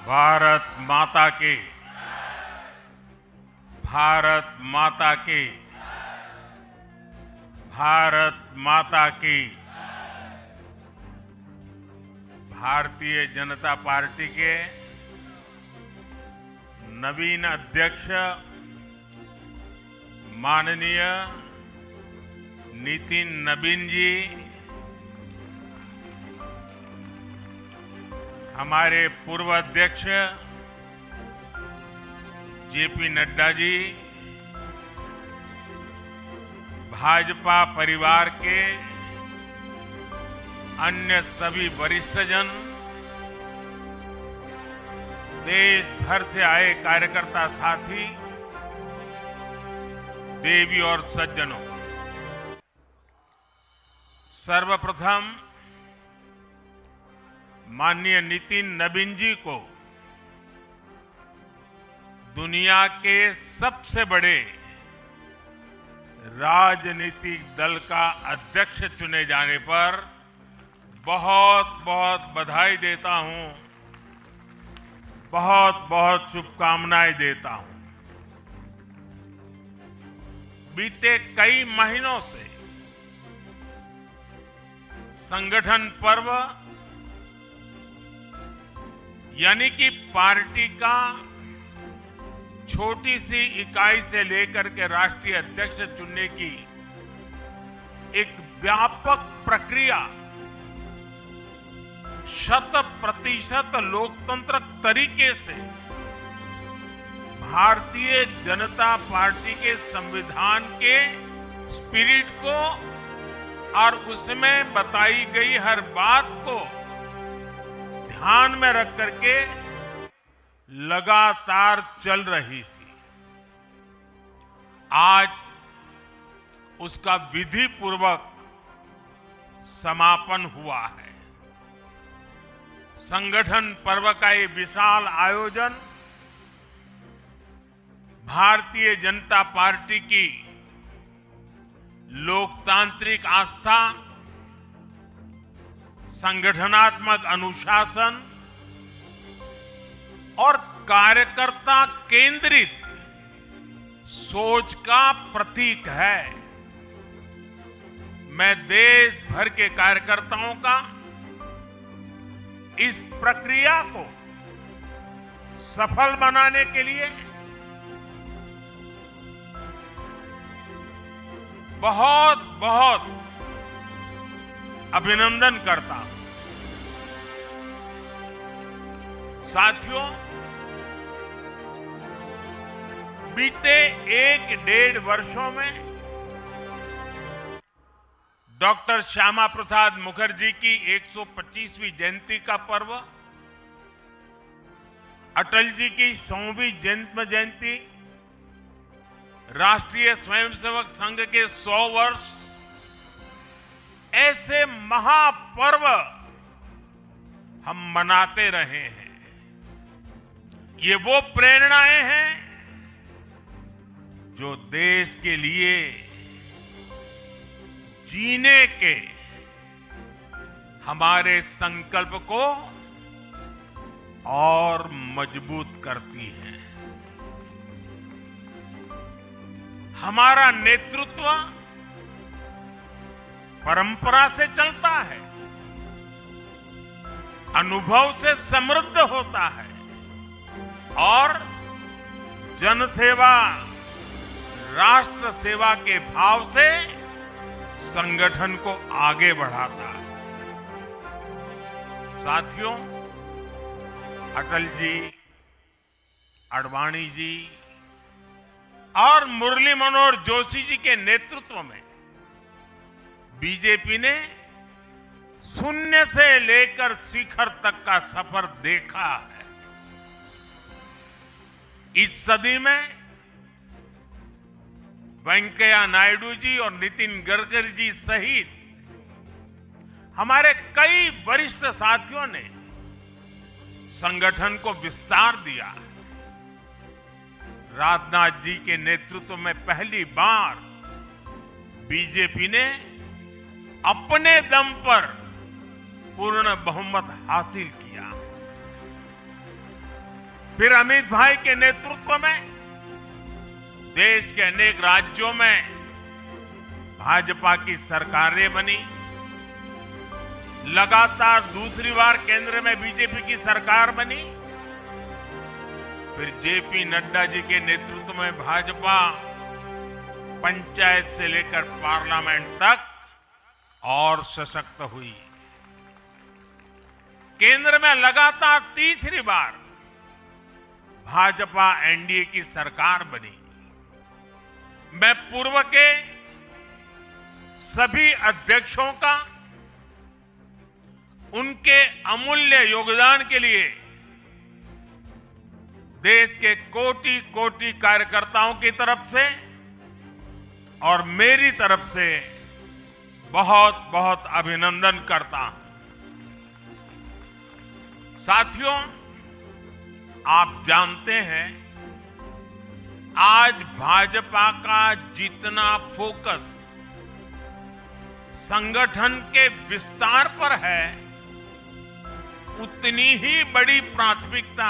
भारत माता की, भारत माता की, भारत माता की। भारतीय जनता पार्टी के नवीन अध्यक्ष माननीय नितिन नबीन जी, हमारे पूर्व अध्यक्ष जेपी नड्डा जी, भाजपा परिवार के अन्य सभी वरिष्ठजन, देश भर से आए कार्यकर्ता साथी, देवी और सज्जनों, सर्वप्रथम माननीय नितिन नबीन जी को दुनिया के सबसे बड़े राजनीतिक दल का अध्यक्ष चुने जाने पर बहुत बहुत बधाई देता हूं, बहुत बहुत शुभकामनाएं देता हूं। बीते कई महीनों से संगठन पर्व यानी कि पार्टी का छोटी सी इकाई से लेकर के राष्ट्रीय अध्यक्ष चुनने की एक व्यापक प्रक्रिया 100% लोकतंत्र तरीके से भारतीय जनता पार्टी के संविधान के स्पिरिट को और उसमें बताई गई हर बात को ध्यान में रख करके लगातार चल रही थी। आज उसका विधि पूर्वक समापन हुआ है। संगठन पर्व का ये विशाल आयोजन भारतीय जनता पार्टी की लोकतांत्रिक आस्था, संगठनात्मक अनुशासन और कार्यकर्ता केंद्रित सोच का प्रतीक है। मैं देश भर के कार्यकर्ताओं का इस प्रक्रिया को सफल बनाने के लिए बहुत बहुत अभिनंदन करता हूं। साथियों, बीते 1-1.5 वर्षों में डॉक्टर श्यामा प्रसाद मुखर्जी की 125वीं जयंती का पर्व, अटल जी की 100वीं जन्म जयंती, राष्ट्रीय स्वयंसेवक संघ के 100 वर्ष, ऐसे महापर्व हम मनाते रहे हैं। ये वो प्रेरणाएं हैं जो देश के लिए जीने के हमारे संकल्प को और मजबूत करती हैं। हमारा नेतृत्व परंपरा से चलता है, अनुभव से समृद्ध होता है और जनसेवा, राष्ट्र सेवा के भाव से संगठन को आगे बढ़ाता है। साथियों, अटल जी, आडवाणी जी और मुरली मनोहर जोशी जी के नेतृत्व में बीजेपी ने शून्य से लेकर शिखर तक का सफर देखा है। इस सदी में वेंकैया नायडू जी और नितिन गडकरी जी सहित हमारे कई वरिष्ठ साथियों ने संगठन को विस्तार दिया। राजनाथ जी के नेतृत्व में पहली बार बीजेपी ने अपने दम पर पूर्ण बहुमत हासिल किया। फिर अमित भाई के नेतृत्व में देश के अनेक राज्यों में भाजपा की सरकारें बनी। लगातार दूसरी बार केंद्र में बीजेपी की सरकार बनी। फिर जेपी नड्डा जी के नेतृत्व में भाजपा पंचायत से लेकर पार्लियामेंट तक और सशक्त हुई। केंद्र में लगातार तीसरी बार भाजपा एनडीए की सरकार बनी। मैं पूर्व के सभी अध्यक्षों का उनके अमूल्य योगदान के लिए देश के कोटि कोटि कार्यकर्ताओं की तरफ से और मेरी तरफ से बहुत बहुत अभिनंदन करता हूं। साथियों, आप जानते हैं आज भाजपा का जितना फोकस संगठन के विस्तार पर है, उतनी ही बड़ी प्राथमिकता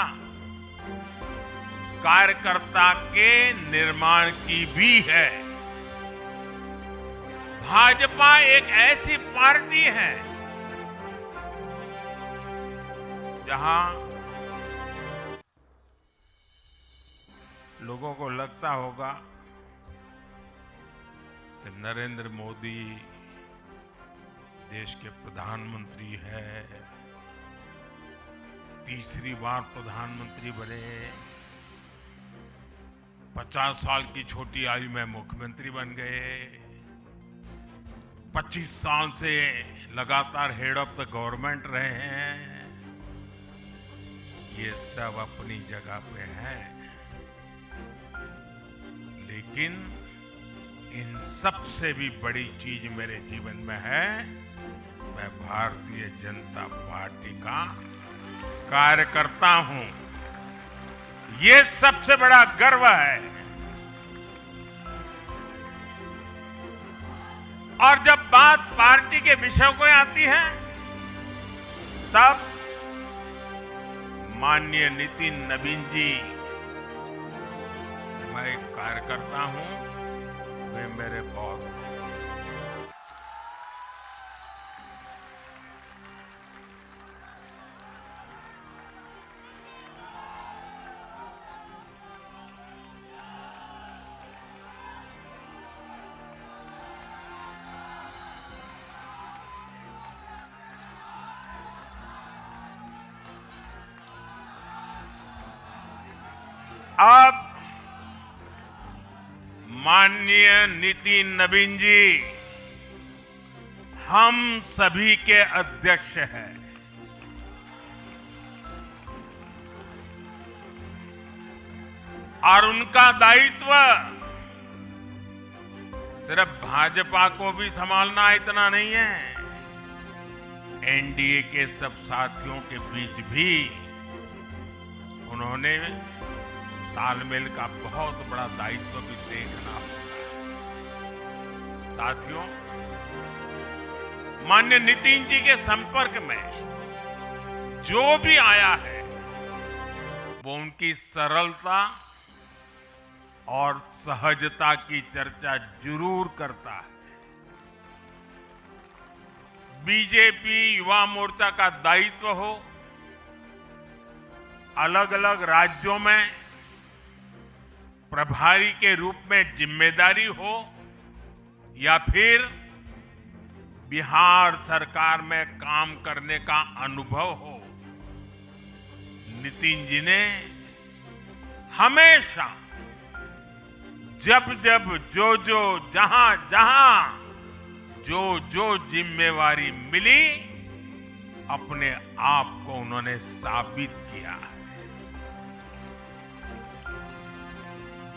कार्यकर्ता के निर्माण की भी है। भाजपा एक ऐसी पार्टी है जहां लोगों को लगता होगा कि नरेंद्र मोदी देश के प्रधानमंत्री है, तीसरी बार प्रधानमंत्री बने, 50 साल की छोटी आयु में मुख्यमंत्री बन गए, 25 साल से लगातार हेड ऑफ द गवर्नमेंट रहे हैं। ये सब अपनी जगह पे है, लेकिन इन सबसे भी बड़ी चीज मेरे जीवन में है, मैं भारतीय जनता पार्टी का कार्यकर्ता हूं। ये सबसे बड़ा गर्व है। और जब बात पार्टी के विषयों को आती है, तब माननीय नितिन नवीन जी, मैं एक कार्यकर्ता हूं, वे मेरे बॉस हैं। अब माननीय नितिन नवीन जी हम सभी के अध्यक्ष हैं। और उनका दायित्व सिर्फ भाजपा को भी संभालना इतना नहीं है, एनडीए के सब साथियों के बीच भी उन्होंने तालमेल का बहुत बड़ा दायित्व भी देखना होगा। साथियों, माननीय नितिन जी के संपर्क में जो भी आया है, वो उनकी सरलता और सहजता की चर्चा जरूर करता है। बीजेपी युवा मोर्चा का दायित्व हो, अलग अलग राज्यों में प्रभारी के रूप में जिम्मेदारी हो, या फिर बिहार सरकार में काम करने का अनुभव हो, नितिन जी ने हमेशा जब जब जो जहां जो जिम्मेवारी मिली, अपने आप को उन्होंने साबित किया है।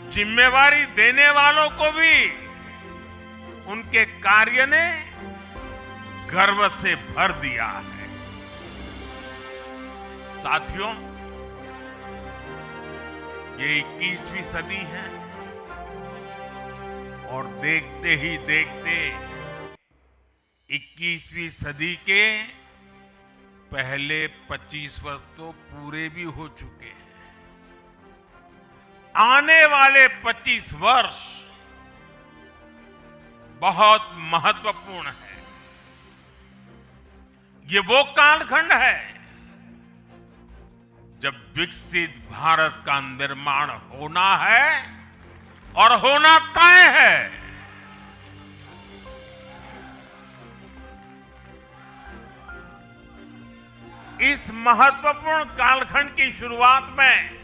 जिम्मेवारी देने वालों को भी उनके कार्य ने गर्व से भर दिया है। साथियों, ये 21वीं सदी है और देखते ही देखते 21वीं सदी के पहले 25 वर्ष तो पूरे भी हो चुके हैं। आने वाले 25 वर्ष बहुत महत्वपूर्ण है। ये वो कालखंड है जब विकसित भारत का निर्माण होना है और होना तय है। इस महत्वपूर्ण कालखंड की शुरुआत में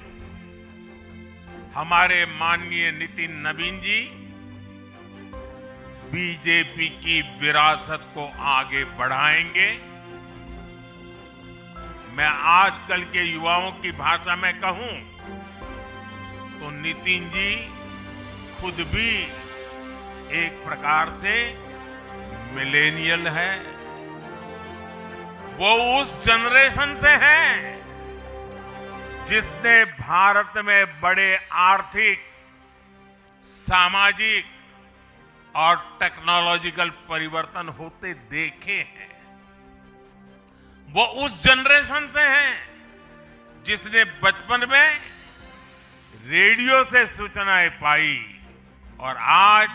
हमारे माननीय नितिन नवीन जी बीजेपी की विरासत को आगे बढ़ाएंगे। मैं आजकल के युवाओं की भाषा में कहूं तो नितिन जी खुद भी एक प्रकार से मिलेनियल है। वो उस जनरेशन से हैं जिसने भारत में बड़े आर्थिक, सामाजिक और टेक्नोलॉजिकल परिवर्तन होते देखे हैं। वो उस जनरेशन से हैं जिसने बचपन में रेडियो से सूचनाएं पाई और आज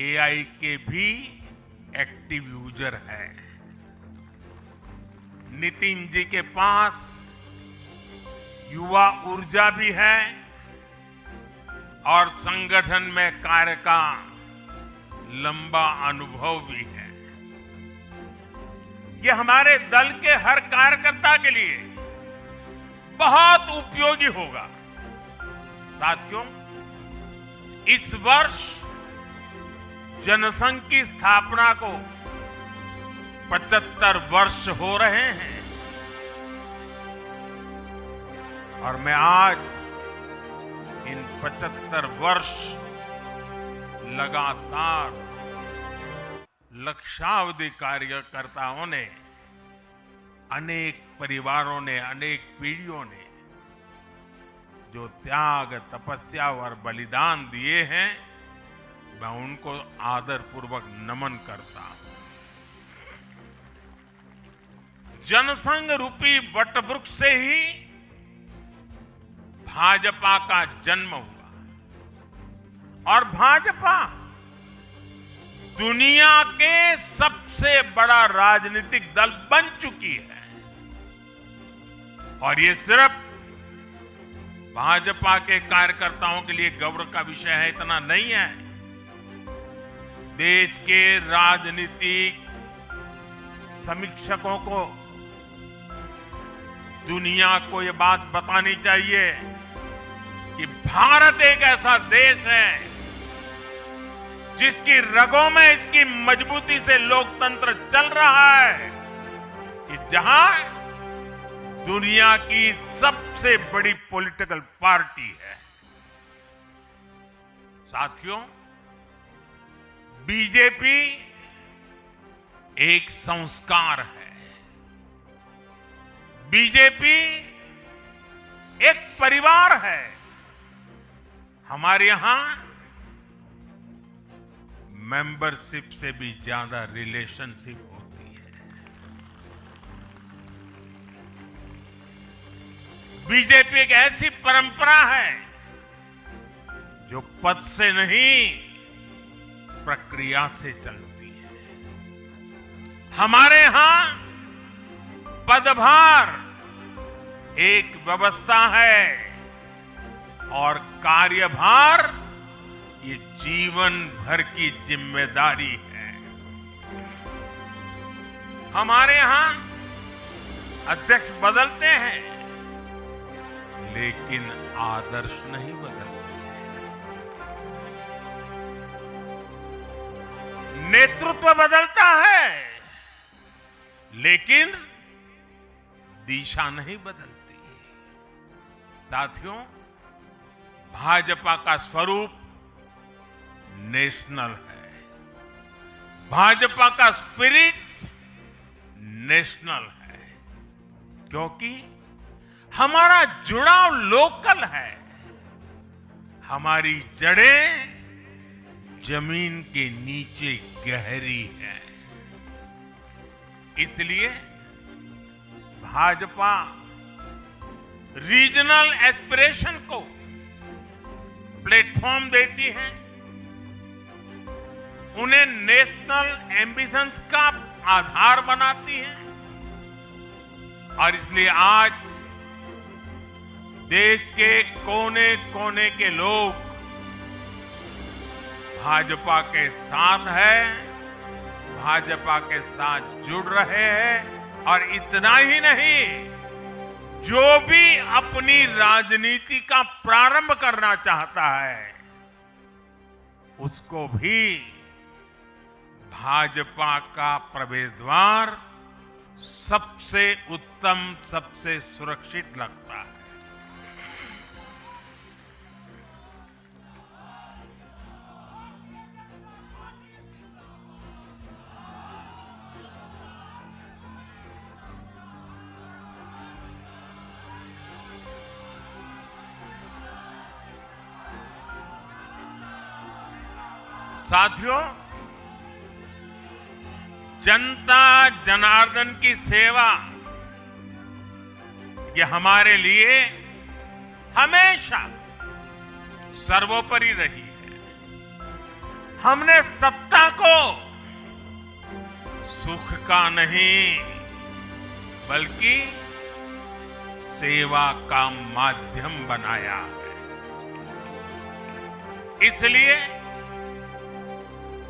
एआई के भी एक्टिव यूजर है। नितिन जी के पास युवा ऊर्जा भी है और संगठन में कार्य का लंबा अनुभव भी है। ये हमारे दल के हर कार्यकर्ता के लिए बहुत उपयोगी होगा। साथियों, इस वर्ष जनसंघ की स्थापना को 75 वर्ष हो रहे हैं और मैं आज इन 75 वर्ष लगातार लक्षावधि कार्यकर्ताओं ने, अनेक परिवारों ने, अनेक पीढ़ियों ने जो त्याग, तपस्या और बलिदान दिए हैं, मैं उनको आदरपूर्वक नमन करता हूं। जनसंघ रूपी वटवृक्ष से ही भाजपा का जन्म हुआ और भाजपा दुनिया के सबसे बड़ा राजनीतिक दल बन चुकी है। और ये सिर्फ भाजपा के कार्यकर्ताओं के लिए गौरव का विषय है इतना नहीं है। देश के राजनीतिक समीक्षकों को दुनिया को ये बात बतानी चाहिए कि भारत एक ऐसा देश है जिसकी रगों में इसकी मजबूती से लोकतंत्र चल रहा है, कि जहां दुनिया की सबसे बड़ी पॉलिटिकल पार्टी है। साथियों, बीजेपी एक संस्कार है। बीजेपी एक परिवार है। हमारे यहां मेंबरशिप से भी ज्यादा रिलेशनशिप होती है। बीजेपी एक ऐसी परंपरा है जो पद से नहीं, प्रक्रिया से चलती है। हमारे यहां पदभार एक व्यवस्था है और कार्यभार ये जीवन भर की जिम्मेदारी है। हमारे यहां अध्यक्ष बदलते हैं लेकिन आदर्श नहीं बदलते। नेतृत्व बदलता है लेकिन दिशा नहीं बदलती। साथियों, भाजपा का स्वरूप नेशनल है। भाजपा का स्पिरिट नेशनल है, क्योंकि हमारा जुड़ाव लोकल है। हमारी जड़ें जमीन के नीचे गहरी है। इसलिए भाजपा रीजनल एस्पिरेशन को प्लेटफॉर्म देती है, उन्हें नेशनल एम्बिशंस का आधार बनाती है। और इसलिए आज देश के कोने कोने के लोग भाजपा के साथ हैं, भाजपा के साथ जुड़ रहे हैं। और इतना ही नहीं, जो भी अपनी राजनीति का प्रारंभ करना चाहता है, उसको भी भाजपा का प्रवेश द्वार सबसे उत्तम, सबसे सुरक्षित लगता है। साथियों, जनता जनार्दन की सेवा ये हमारे लिए हमेशा सर्वोपरि रही है। हमने सत्ता को सुख का नहीं बल्कि सेवा का माध्यम बनाया है। इसलिए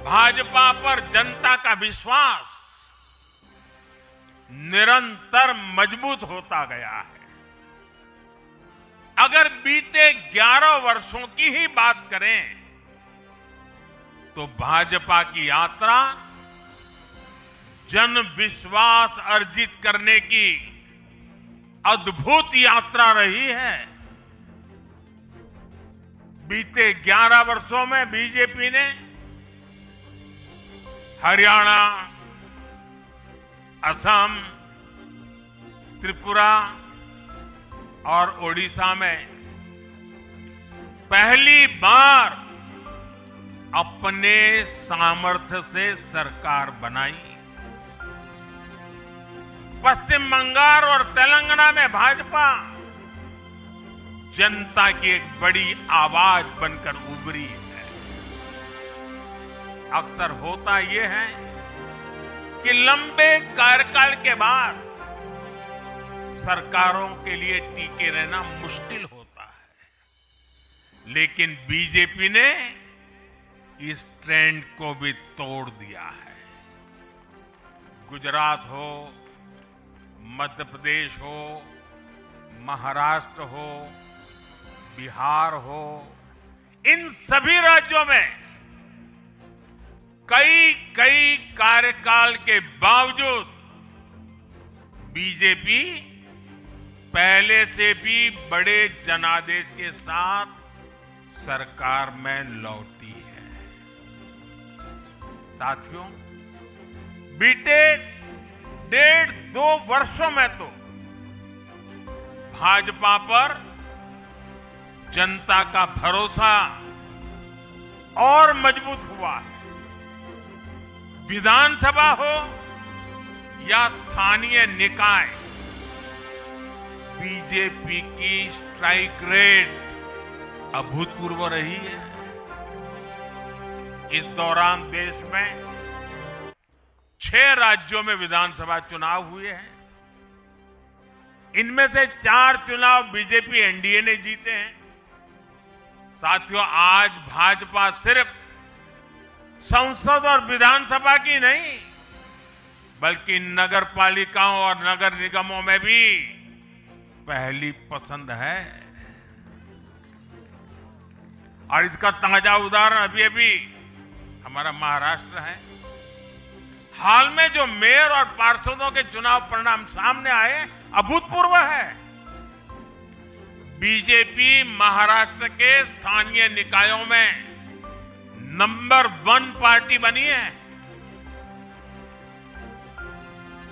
भाजपा पर जनता का विश्वास निरंतर मजबूत होता गया है। अगर बीते 11 वर्षों की ही बात करें तो भाजपा की यात्रा जन विश्वास अर्जित करने की अद्भुत यात्रा रही है। बीते 11 वर्षों में बीजेपी ने हरियाणा, असम, त्रिपुरा और ओडिशा में पहली बार अपने सामर्थ्य से सरकार बनाई। पश्चिम बंगाल और तेलंगाना में भाजपा जनता की एक बड़ी आवाज बनकर उभरी है। अक्सर होता यह है कि लंबे कार्यकाल के बाद सरकारों के लिए टिके रहना मुश्किल होता है, लेकिन बीजेपी ने इस ट्रेंड को भी तोड़ दिया है। गुजरात हो, मध्य प्रदेश हो, महाराष्ट्र हो, बिहार हो, इन सभी राज्यों में कई कार्यकाल के बावजूद बीजेपी पहले से भी बड़े जनादेश के साथ सरकार में लौटी है। साथियों, बीते 1.5-2 वर्षों में तो भाजपा पर जनता का भरोसा और मजबूत हुआ है। विधानसभा हो या स्थानीय निकाय, बीजेपी की स्ट्राइक रेट अभूतपूर्व रही है। इस दौरान देश में 6 राज्यों में विधानसभा चुनाव हुए हैं। इनमें से 4 चुनाव बीजेपी एनडीए ने जीते हैं। साथियों, आज भाजपा सिर्फ संसद और विधानसभा की नहीं बल्कि नगर पालिकाओं और नगर निगमों में भी पहली पसंद है। और इसका ताजा उदाहरण अभी हमारा महाराष्ट्र है। हाल में जो मेयर और पार्षदों के चुनाव परिणाम सामने आए, अभूतपूर्व है। बीजेपी महाराष्ट्र के स्थानीय निकायों में नंबर 1 पार्टी बनी है।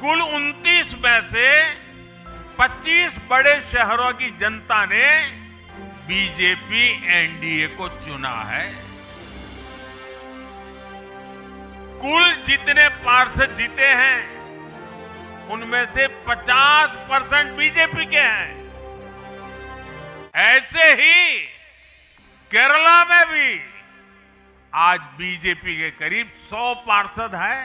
कुल 29 में से 25 बड़े शहरों की जनता ने बीजेपी एनडीए को चुना है। कुल जितने पार्षद जीते हैं उनमें से 50% बीजेपी के हैं। ऐसे ही केरला भी आज बीजेपी के करीब 100 पार्षद हैं।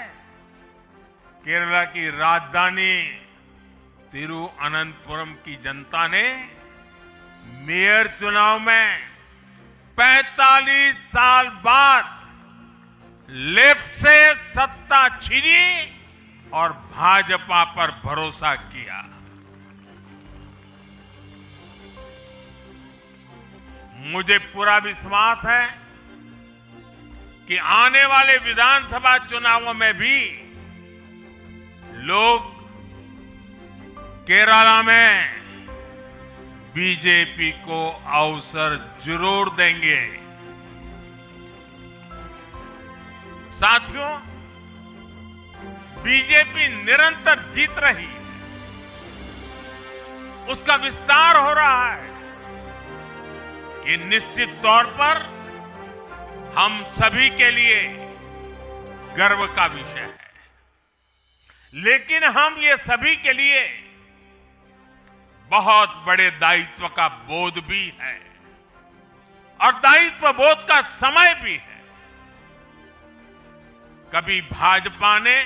केरला की राजधानी तिरुअनंतपुरम की जनता ने मेयर चुनाव में 45 साल बाद लेफ्ट से सत्ता छीनी और भाजपा पर भरोसा किया। मुझे पूरा विश्वास है कि आने वाले विधानसभा चुनावों में भी लोग केरला में बीजेपी को अवसर जरूर देंगे। साथियों, बीजेपी निरंतर जीत रही है, उसका विस्तार हो रहा है। ये निश्चित तौर पर हम सभी के लिए गर्व का विषय है, लेकिन हम ये सभी के लिए बहुत बड़े दायित्व का बोध भी है और दायित्व बोध का समय भी है। कभी भाजपा ने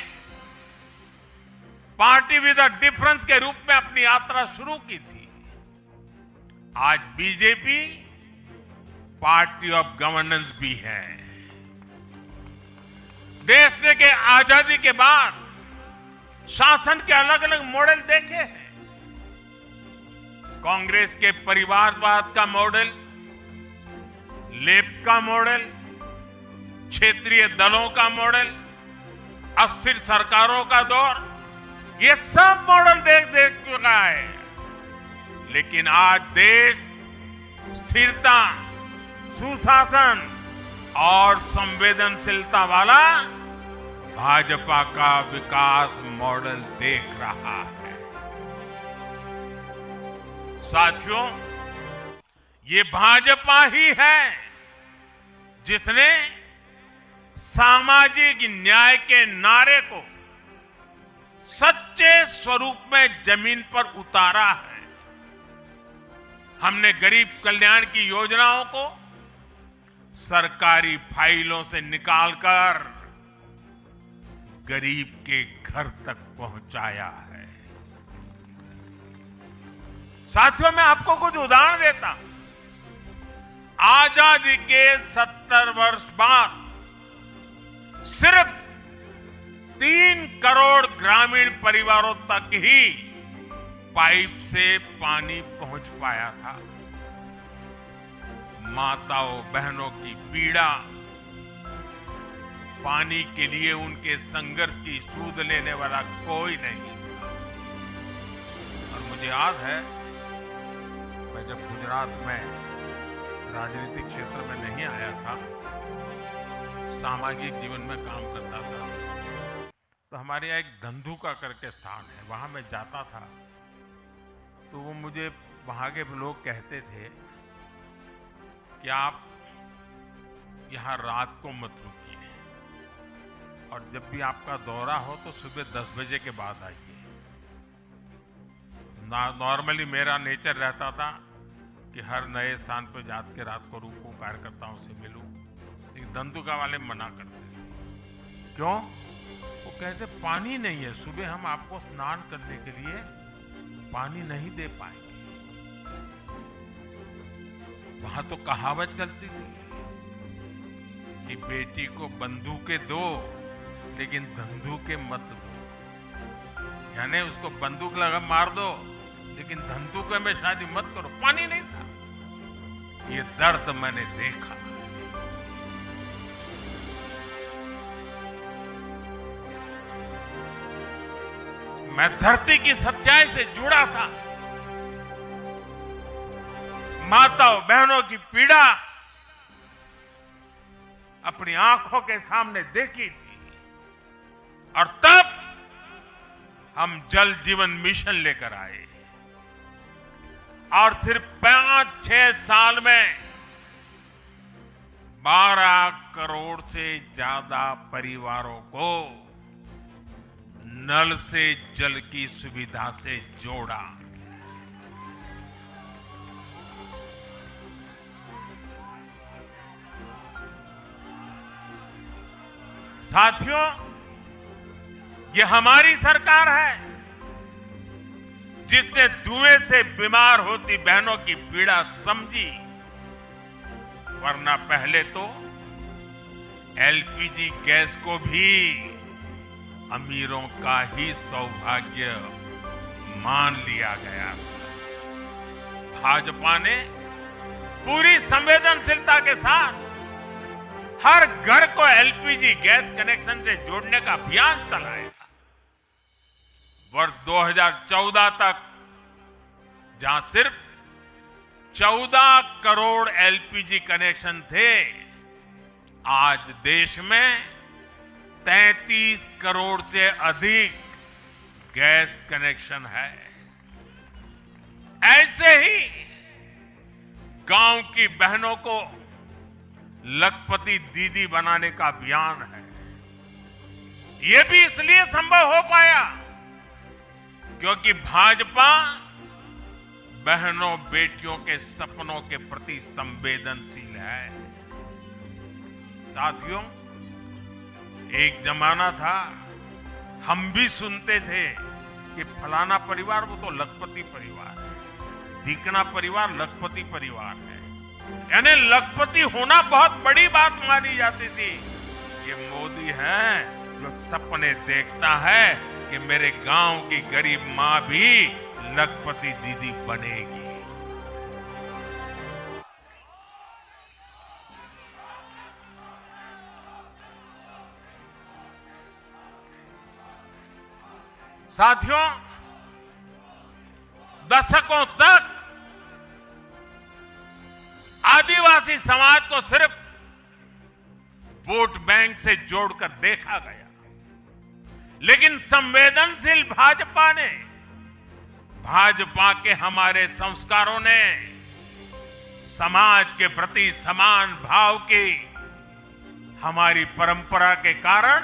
पार्टी विद अ डिफरेंस के रूप में अपनी यात्रा शुरू की थी। आज बीजेपी पार्टी ऑफ गवर्नेंस भी है। देश के आजादी के बाद शासन के अलग अलग मॉडल देखे हैं। कांग्रेस के परिवारवाद का मॉडल, लेफ्ट का मॉडल, क्षेत्रीय दलों का मॉडल, अस्थिर सरकारों का दौर, ये सब मॉडल देख चुका है। लेकिन आज देश स्थिरता, सुशासन और संवेदनशीलता वाला भाजपा का विकास मॉडल देख रहा है। साथियों, ये भाजपा ही है जिसने सामाजिक न्याय के नारे को सच्चे स्वरूप में जमीन पर उतारा है। हमने गरीब कल्याण की योजनाओं को सरकारी फाइलों से निकालकर गरीब के घर तक पहुंचाया है। साथियों, मैं आपको कुछ उदाहरण देता हूं। आजादी के 70 वर्ष बाद सिर्फ 3 करोड़ ग्रामीण परिवारों तक ही पाइप से पानी पहुंच पाया था। माताओं बहनों की पीड़ा, पानी के लिए उनके संघर्ष की सूद लेने वाला कोई नहीं था। और मुझे याद है, मैं जब गुजरात में राजनीतिक क्षेत्र में नहीं आया था, सामाजिक जीवन में काम करता था, तो हमारे यहाँ एक धंधुका करके स्थान है, वहां मैं जाता था। तो वो मुझे वहां के लोग कहते थे कि आप यहां रात को मत रुकिए और जब भी आपका दौरा हो तो सुबह 10 बजे के बाद आइए। नॉर्मली मेरा नेचर रहता था कि हर नए स्थान पर जाके रात को रुकूं, कार्यकर्ताओं से मिलूं, लेकिन धंधुका वाले मना करते थे। क्यों? वो कहते पानी नहीं है, सुबह हम आपको स्नान करने के लिए पानी नहीं दे पाएंगे। वहां तो कहावत चलती थी कि बेटी को बंदूकें दो लेकिन धंधुके मत दो, यानी उसको बंदूक लगा मार दो लेकिन धंधुके में शादी मत करो। पानी नहीं था। ये दर्द मैंने देखा। मैं धरती की सच्चाई से जुड़ा था। माताओं बहनों की पीड़ा अपनी आंखों के सामने देखी थी और तब हम जल जीवन मिशन लेकर आए और सिर्फ 5-6 साल में 12 करोड़ से ज्यादा परिवारों को नल से जल की सुविधा से जोड़ा। साथियों, ये हमारी सरकार है जिसने धुएं से बीमार होती बहनों की पीड़ा समझी, वरना पहले तो एलपीजी गैस को भी अमीरों का ही सौभाग्य मान लिया गया। भाजपा ने पूरी संवेदनशीलता के साथ हर घर को एलपीजी गैस कनेक्शन से जोड़ने का अभियान चलाया। वर्ष 2014 तक जहां सिर्फ 14 करोड़ एलपीजी कनेक्शन थे, आज देश में 33 करोड़ से अधिक गैस कनेक्शन है। ऐसे ही गांव की बहनों को लखपति दीदी बनाने का अभियान है। यह भी इसलिए संभव हो पाया क्योंकि भाजपा बहनों बेटियों के सपनों के प्रति संवेदनशील है। साथियों, एक जमाना था हम भी सुनते थे कि फलाना परिवार वो तो लखपति परिवार है, ढीकना परिवार लखपति परिवार है, यानी लखपति होना बहुत बड़ी बात मानी जाती थी। ये मोदी है जो सपने देखता है कि मेरे गांव की गरीब मां भी लखपति दीदी बनेगी। साथियों, दशकों तक आदिवासी समाज को सिर्फ वोट बैंक से जोड़कर देखा गया, लेकिन संवेदनशील भाजपा ने, भाजपा के हमारे संस्कारों ने समाज के प्रति समान भाव की हमारी परंपरा के कारण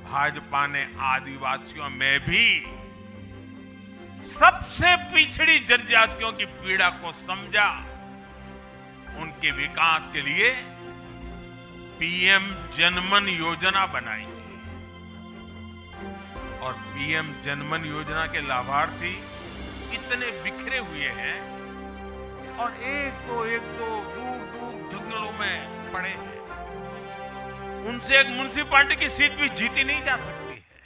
भाजपा ने आदिवासियों में भी सबसे पिछड़ी जनजातियों की पीड़ा को समझा। उनके विकास के लिए पीएम जनमन योजना बनाई और पीएम जनमन योजना के लाभार्थी इतने बिखरे हुए हैं और एक दो दूर दूर जंगलों में पड़े हैं। उनसे एक म्युनिसिपैलिटी की सीट भी जीती नहीं जा सकती है।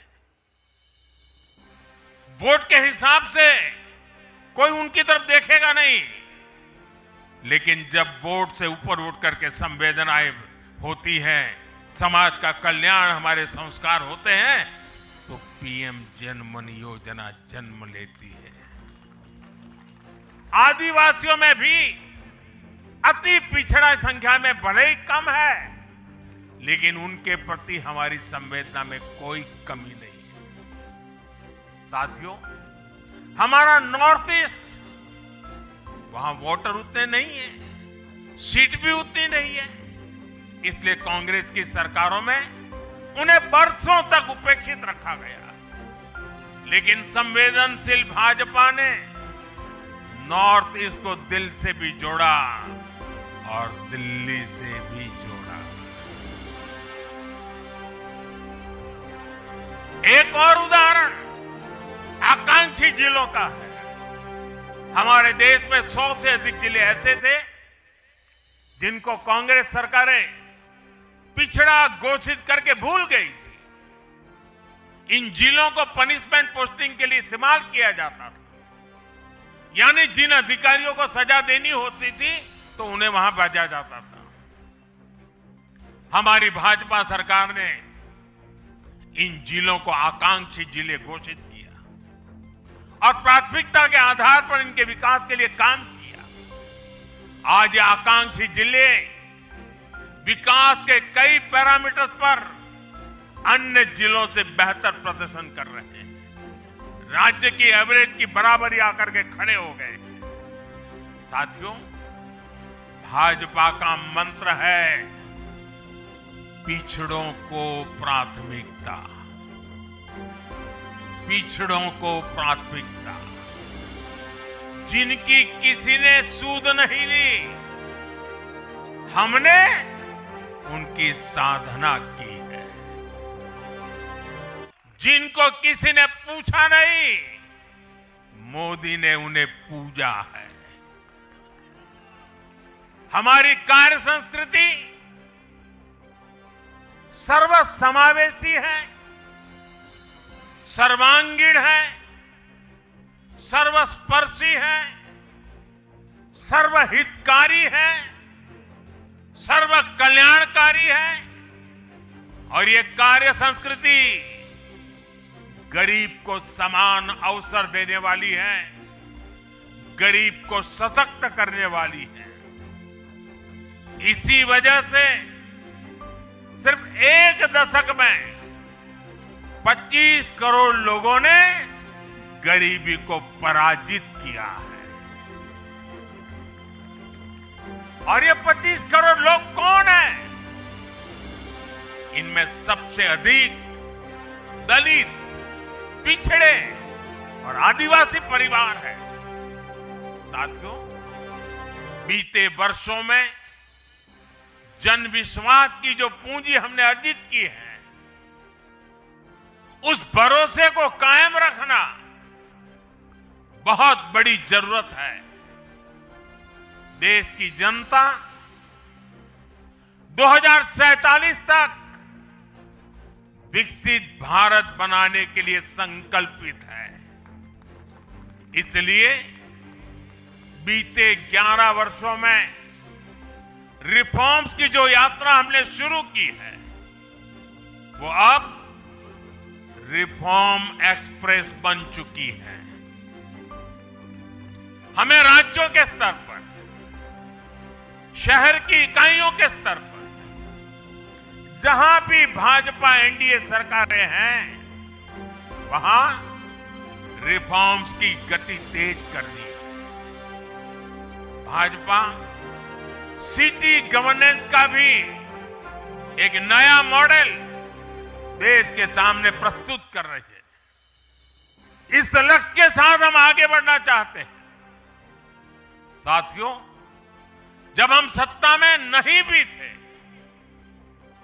वोट के हिसाब से कोई उनकी तरफ देखेगा नहीं, लेकिन जब वोट से ऊपर उठ करके संवेदनाएं होती हैं, समाज का कल्याण हमारे संस्कार होते हैं, तो पीएम जनमन योजना जन्म लेती है। आदिवासियों में भी अति पिछड़ा संख्या में भले ही कम है, लेकिन उनके प्रति हमारी संवेदना में कोई कमी नहीं है। साथियों, हमारा नॉर्थ ईस्ट, वहां वोटर उतने नहीं है, सीट भी उतनी नहीं है, इसलिए कांग्रेस की सरकारों में उन्हें वर्षों तक उपेक्षित रखा गया। लेकिन संवेदनशील भाजपा ने नॉर्थ ईस्ट को दिल से भी जोड़ा और दिल्ली से भी जोड़ा। एक और उदाहरण आकांक्षी जिलों का है। हमारे देश में 100 से अधिक जिले ऐसे थे जिनको कांग्रेस सरकारें पिछड़ा घोषित करके भूल गई थी। इन जिलों को पनिशमेंट पोस्टिंग के लिए इस्तेमाल किया जाता था, यानी जिन अधिकारियों को सजा देनी होती थी तो उन्हें वहां भेजा जाता था। हमारी भाजपा सरकार ने इन जिलों को आकांक्षी जिले घोषित किया और प्राथमिकता के आधार पर इनके विकास के लिए काम किया। आज ये आकांक्षी जिले विकास के कई पैरामीटर्स पर अन्य जिलों से बेहतर प्रदर्शन कर रहे हैं, राज्य की एवरेज की बराबरी आकर के खड़े हो गए। साथियों, भाजपा का मंत्र है पिछड़ों को प्राथमिकता, पिछड़ों को प्राथमिकता। जिनकी किसी ने सूद नहीं ली, हमने उनकी साधना की है। जिनको किसी ने पूछा नहीं, मोदी ने उन्हें पूजा है। हमारी कार्य संस्कृति सर्वसमावेशी है, सर्वांगीण है, सर्वस्पर्शी है, सर्वहितकारी है, सर्व कल्याणकारी है। और ये कार्य संस्कृति गरीब को समान अवसर देने वाली है, गरीब को सशक्त करने वाली है। इसी वजह से सिर्फ एक दशक में 25 करोड़ लोगों ने गरीबी को पराजित किया है। और ये 25 करोड़ लोग कौन हैं? इनमें सबसे अधिक दलित, पिछड़े और आदिवासी परिवार है। साथियों, बीते वर्षों में जन विश्वास की जो पूंजी हमने अर्जित की है, उस भरोसे को कायम रखना बहुत बड़ी जरूरत है। देश की जनता 2047 तक विकसित भारत बनाने के लिए संकल्पित है। इसलिए बीते 11 वर्षों में रिफॉर्म्स की जो यात्रा हमने शुरू की है, वो अब रिफॉर्म एक्सप्रेस बन चुकी है। हमें राज्यों के स्तर पर, शहर की इकाइयों के स्तर पर, जहां भी भाजपा एनडीए सरकारें हैं, वहां रिफॉर्म्स की गति तेज करनी है। भाजपा सिटी गवर्नेंस का भी एक नया मॉडल देश के सामने प्रस्तुत कर रही है। इस लक्ष्य के साथ हम आगे बढ़ना चाहते हैं। साथियों, जब हम सत्ता में नहीं भी थे,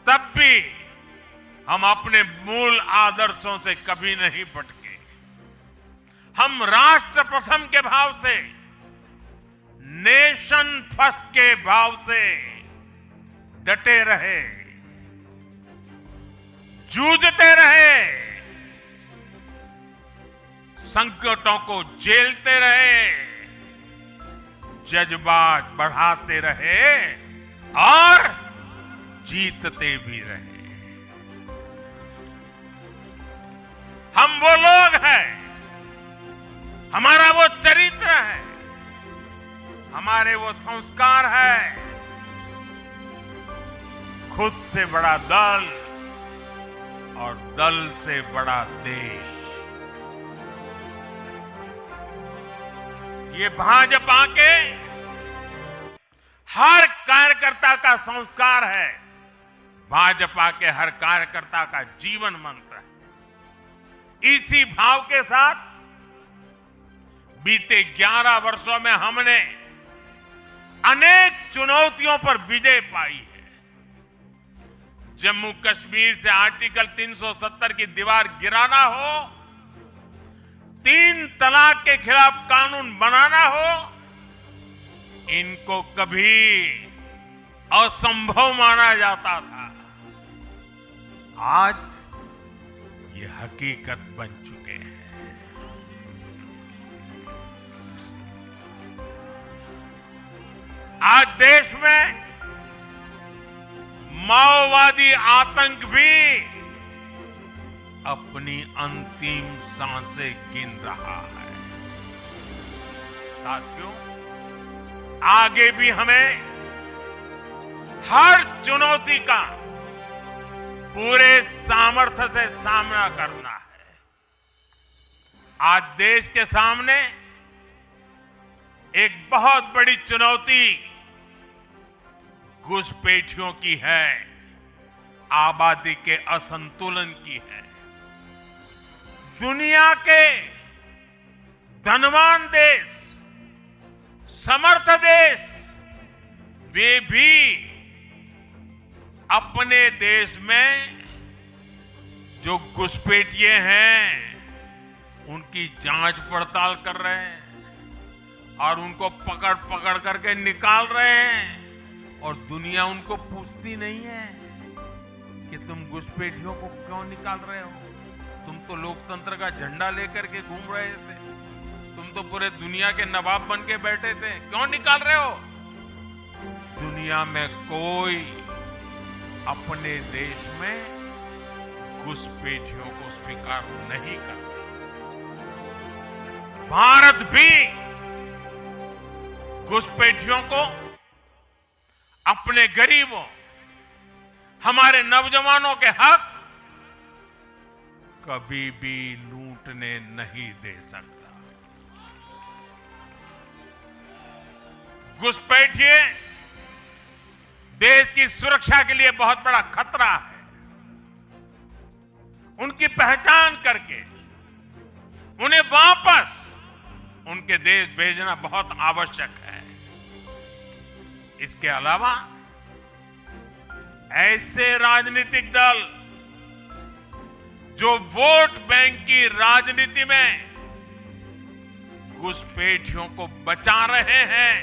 तब भी हम अपने मूल आदर्शों से कभी नहीं भटके। हम राष्ट्र प्रथम के भाव से, नेशन फर्स्ट के भाव से डटे रहे, जूझते रहे, संकटों को झेलते रहे, जज्बात बढ़ाते रहे और जीतते भी रहे। हम वो लोग हैं, हमारा वो चरित्र है, हमारे वो संस्कार है। खुद से बड़ा दल और दल से बड़ा देश, ये भाजपा के हर कार्यकर्ता का संस्कार है, भाजपा के हर कार्यकर्ता का जीवन मंत्र है। इसी भाव के साथ बीते 11 वर्षों में हमने अनेक चुनौतियों पर विजय पाई है। जम्मू कश्मीर से आर्टिकल 370 की दीवार गिराना हो, 3 तलाक के खिलाफ कानून बनाना हो, इनको कभी असंभव माना जाता था। आज ये हकीकत बन चुके हैं। आज देश में माओवादी आतंक भी अपनी अंतिम सांसें गिन रहा है। साथियों, आगे भी हमें हर चुनौती का पूरे सामर्थ्य से सामना करना है। आज देश के सामने एक बहुत बड़ी चुनौती घुसपैठियों की है, आबादी के असंतुलन की है। दुनिया के धनवान देश, समर्थ देश, वे भी अपने देश में जो घुसपैठिए हैं उनकी जांच पड़ताल कर रहे हैं और उनको पकड़ पकड़ करके निकाल रहे हैं और दुनिया उनको पूछती नहीं है कि तुम घुसपैठियों को क्यों निकाल रहे हो। तुम तो लोकतंत्र का झंडा लेकर के घूम रहे थे, तुम तो पूरे दुनिया के नवाब बन के बैठे थे, क्यों निकाल रहे हो। दुनिया में कोई अपने देश में घुसपैठियों को स्वीकार नहीं करता। भारत भी घुसपैठियों को अपने गरीबों, हमारे नौजवानों के हक कभी भी लूटने नहीं दे सकता। घुसपैठिए देश की सुरक्षा के लिए बहुत बड़ा खतरा है। उनकी पहचान करके उन्हें वापस उनके देश भेजना बहुत आवश्यक है। इसके अलावा ऐसे राजनीतिक दल जो वोट बैंक की राजनीति में घुसपैठियों को बचा रहे हैं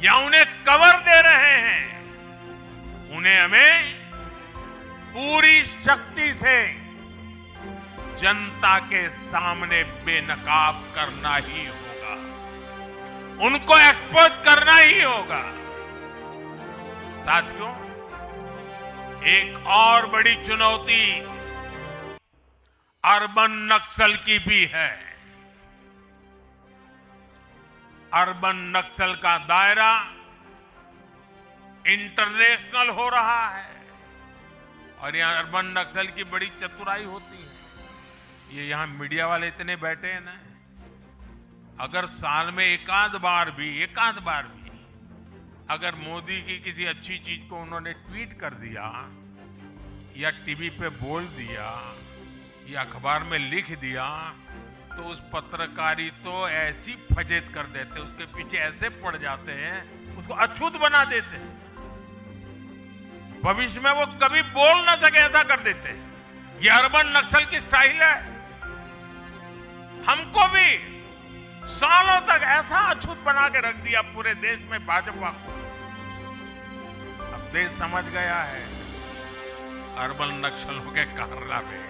या उन्हें कवर दे रहे हैं, उन्हें हमें पूरी शक्ति से जनता के सामने बेनकाब करना ही होगा, उनको एक्सपोज करना ही होगा। साथियों, एक और बड़ी चुनौती अर्बन नक्सल की भी है। अर्बन नक्सल का दायरा इंटरनेशनल हो रहा है और यहां अर्बन नक्सल की बड़ी चतुराई होती है। ये यहां मीडिया वाले इतने बैठे हैं ना, अगर साल में एकाध बार भी अगर मोदी की किसी अच्छी चीज को उन्होंने ट्वीट कर दिया या टीवी पे बोल दिया या अखबार में लिख दिया तो उस पत्रकारी तो ऐसी फजेत कर देते, उसके पीछे ऐसे पड़ जाते हैं, उसको अछूत बना देते हैं, भविष्य में वो कभी बोल ना सके ऐसा कर देते हैं। ये अर्बन नक्सल की स्टाइल है। हमको भी सालों तक ऐसा अछूत बना के रख दिया पूरे देश में भाजपा को। अब देश समझ गया है अर्बन नक्सलों के कारनामे।